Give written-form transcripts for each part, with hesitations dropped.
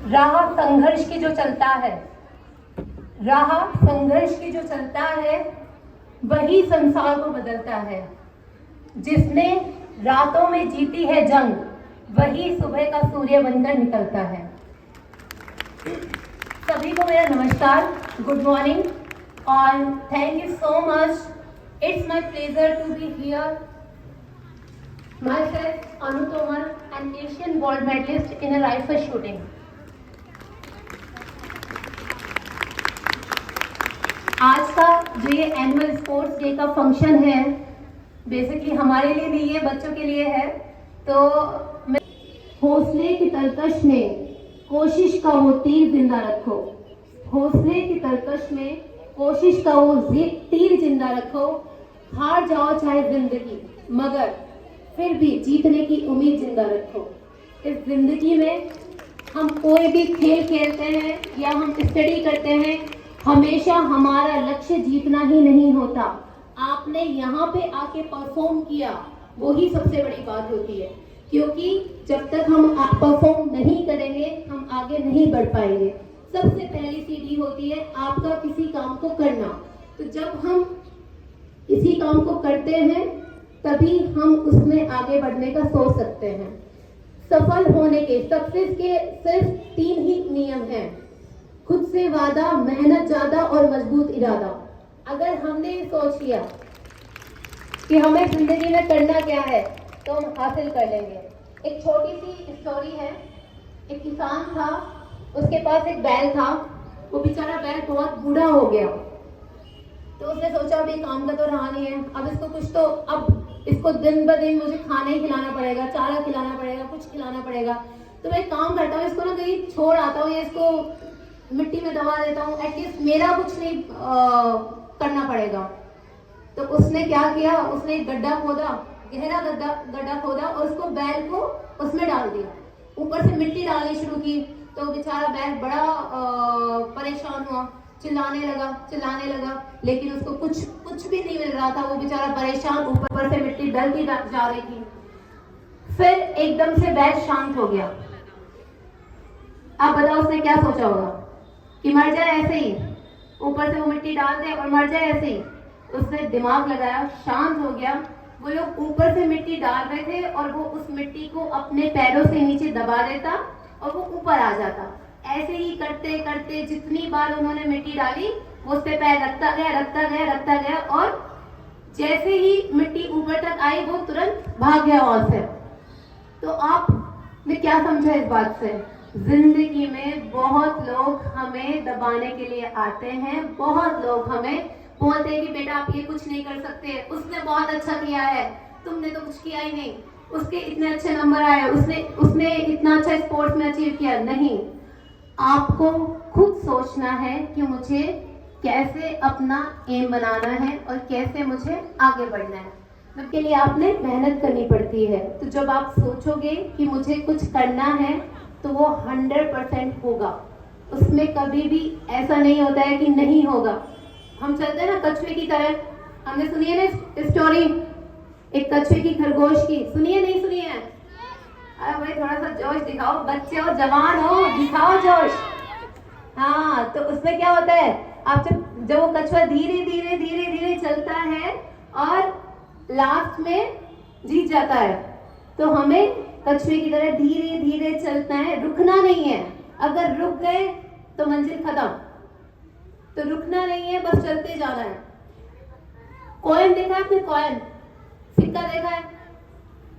राह संघर्ष की जो चलता है, राह संघर्ष की जो चलता है, वही संसार को बदलता है। जिसने रातों में जीती है जंग, वही सुबह का सूर्य बनकर निकलता है। सभी को मेरा नमस्कार, गुड मॉर्निंग और thank you so much. It's my pleasure to be here. Myself Anu Tomar, an Asian gold medalist in a rifle shooting. आज का जो ये एनुअल स्पोर्ट्स डे का फंक्शन है, बेसिकली हमारे लिए नहीं है, बच्चों के लिए है। तो हौसले की तरकश में कोशिश का वो तीर जिंदा रखो, हौसले की तरकश में कोशिश का वो तीर जिंदा रखो। हार जाओ चाहे जिंदगी, मगर फिर भी जीतने की उम्मीद जिंदा रखो। इस जिंदगी में हम कोई भी खेल खेलते हैं या हम स्टडी करते हैं, हमेशा हमारा लक्ष्य जीतना ही नहीं होता। आपने यहाँ पे आके परफॉर्म किया, वही सबसे बड़ी बात होती है, क्योंकि जब तक हम परफॉर्म नहीं करेंगे हम आगे नहीं बढ़ पाएंगे। सबसे पहली सीढ़ी होती है आपका किसी काम को करना। तो जब हम किसी काम को करते हैं तभी हम उसमें आगे बढ़ने का सोच सकते हैं। सफल होने के, सक्सेस के सिर्फ 3 ही नियम हैं: खुद से वादा, मेहनत ज्यादा और मजबूत इरादा। अगर हमने ये सोच लिया कि हमें जिंदगी में करना क्या है तो हम हासिल कर लेंगे। एक छोटी सी स्टोरी है। एक किसान था, उसके पास एक बैल था। वो बेचारा बैल बहुत बूढ़ा हो गया, तो उसने सोचा अभी काम का तो रहा नहीं है, अब इसको कुछ तो, अब इसको दिन ब दिन मुझे खाना ही खिलाना पड़ेगा, चारा खिलाना पड़ेगा, कुछ खिलाना पड़ेगा। तो मैं एक काम करता हूँ, इसको ना कहीं छोड़ आता हूँ या इसको मिट्टी में दबा देता हूँ, एटलीस्ट मेरा कुछ नहीं करना पड़ेगा। तो उसने क्या किया, उसने एक गड्ढा खोदा, गहरा गड्ढा खोदा और उसको बैल को उसमें डाल दिया। ऊपर से मिट्टी डालनी शुरू की। तो बेचारा बैल बड़ा परेशान हुआ, चिल्लाने लगा, लेकिन उसको कुछ भी नहीं मिल रहा था। वो बेचारा परेशान, ऊपर से मिट्टी डलती जा रही थी। फिर एकदम से बैल शांत हो गया। आप बताओ उसने क्या सोचा होगा कि मर जाए ऐसे ही, ऊपर से वो मिट्टी डाल दे और मर जाए ऐसे ही। उसने दिमाग लगाया, शांत हो गया। वो लोग ऊपर से मिट्टी डाल रहे थे और वो उस मिट्टी को अपने पैरों से नीचे दबा देता और वो ऊपर आ जाता। ऐसे ही करते करते जितनी बार उन्होंने मिट्टी डाली, वो उस पे पैर रखता गया और जैसे ही मिट्टी ऊपर तक आई वो तुरंत भाग गया वहां से। तो आपने क्या समझा इस बात से? जिंदगी में बहुत लोग हमें दबाने के लिए आते हैं, बहुत लोग हमें बोलते हैं कि बेटा आप ये कुछ नहीं कर सकते, उसने बहुत अच्छा किया है, तुमने तो कुछ किया ही नहीं, उसके इतने अच्छे नंबर आए, उसने इतना अच्छा स्पोर्ट्स में अचीव किया। नहीं, आपको खुद सोचना है कि मुझे कैसे अपना एम बनाना है और कैसे मुझे आगे बढ़ना है। उसके लिए आपने मेहनत करनी पड़ती है। तो जब आप सोचोगे कि मुझे कुछ करना है तो वो 100% होगा। उसमें कभी भी ऐसा नहीं होता है कि नहीं होगा। हम चलते हैं ना कछुए की तरह। हमने सुनी है ना स्टोरी, एक कछुए की खरगोश की, सुनिए नहीं सुनी है? अरे भाई थोड़ा सा जोश दिखाओ, बच्चे हो, जवान हो, दिखाओ जोश। हाँ, तो उसमें क्या होता है, आप जब वो कछुआ धीरे धीरे चलता है और लास्ट में जीत जाता है। तो हमें कछुए की तरह धीरे धीरे चलना है, रुकना नहीं है। अगर रुक गए तो मंजिल खत्म। तो रुकना नहीं है, बस चलते जाना है। कॉइन देखा है आपने? कॉइन, सिक्का देखा है?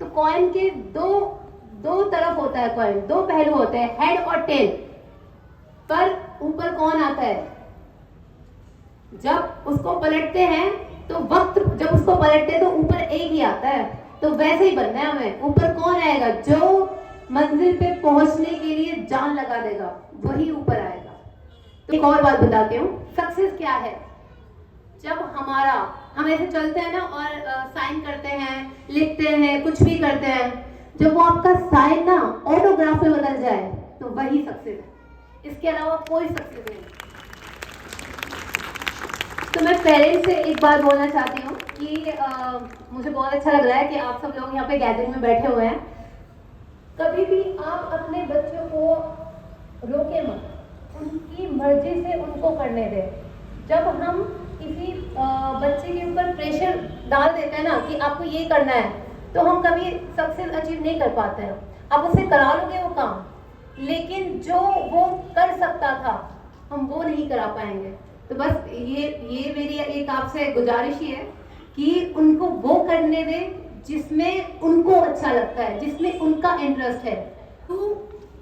तो कॉइन के दो तरफ होता है। कॉइन दो पहलू होते हैं, हेड और टेल। पर ऊपर कौन आता है? जब उसको पलटते हैं तो वक्त, जब उसको पलटते हैं तो ऊपर एक ही आता है। तो वैसे ही बनना है हमें। ऊपर कौन आएगा? जो मंजिल पे पहुंचने के लिए जान लगा देगा, वही ऊपर आएगा। तो एक और बात बताती हूँ, सक्सेस क्या है? जब हम ऐसे चलते हैं ना और साइन करते हैं, लिखते हैं, कुछ भी करते हैं, जब वो आपका साइन ना ऑटोग्राफ में बदल जाए तो वही सक्सेस है। इसके अलावा कोई सक्सेस नहीं। तो मैं पेरेंट्स से एक बात बोलना चाहती हूँ कि मुझे बहुत अच्छा लग रहा है कि आप सब लोग यहाँ पे गैदरिंग में बैठे हुए हैं। कभी भी आप अपने बच्चों को रोके मत, उनकी मर्जी से उनको करने दें। जब हम किसी बच्चे के ऊपर प्रेशर डाल देते हैं ना कि आपको ये करना है, तो हम कभी सक्सेस अचीव नहीं कर पाते हैं। आप उससे करा लोगे वो काम, लेकिन जो वो कर सकता था हम वो नहीं करा पाएंगे। तो बस ये मेरी एक आपसे गुजारिश ही है कि उनको वो करने दें जिसमें उनको अच्छा लगता है, जिसमें उनका इंटरेस्ट है।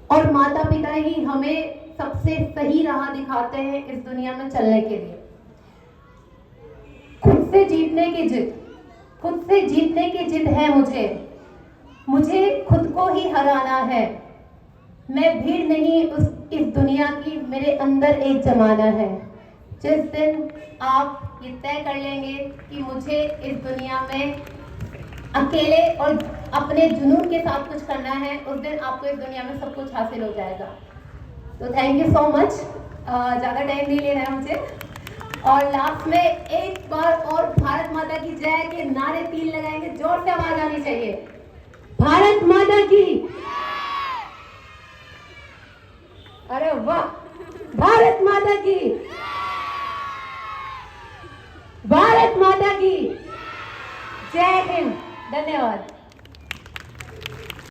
और माता पिता ही हमें सबसे सही राह दिखाते हैं इस दुनिया में चलने के लिए। खुद से जीतने की जिद, खुद से जीतने की जिद है मुझे खुद को ही हराना है। मैं भीड़ नहीं इस दुनिया की, मेरे अंदर एक जमाना है। जिस दिन आप ये तय कर लेंगे कि मुझे इस दुनिया में अकेले और अपने जुनून के साथ कुछ करना है, उस दिन आपको इस दुनिया में सब कुछ हासिल हो जाएगा। तो थैंक यू सो मच। ज़्यादा टाइम नहीं लेना है मुझे। और लास्ट में एक बार और भारत माता की जय के नारे 3 लगाएंगे, जोर से आवाज आनी चाहिए। भारत माता की, अरे वाह, भारत माता की, भारत माता की जय हिंद। धन्यवाद।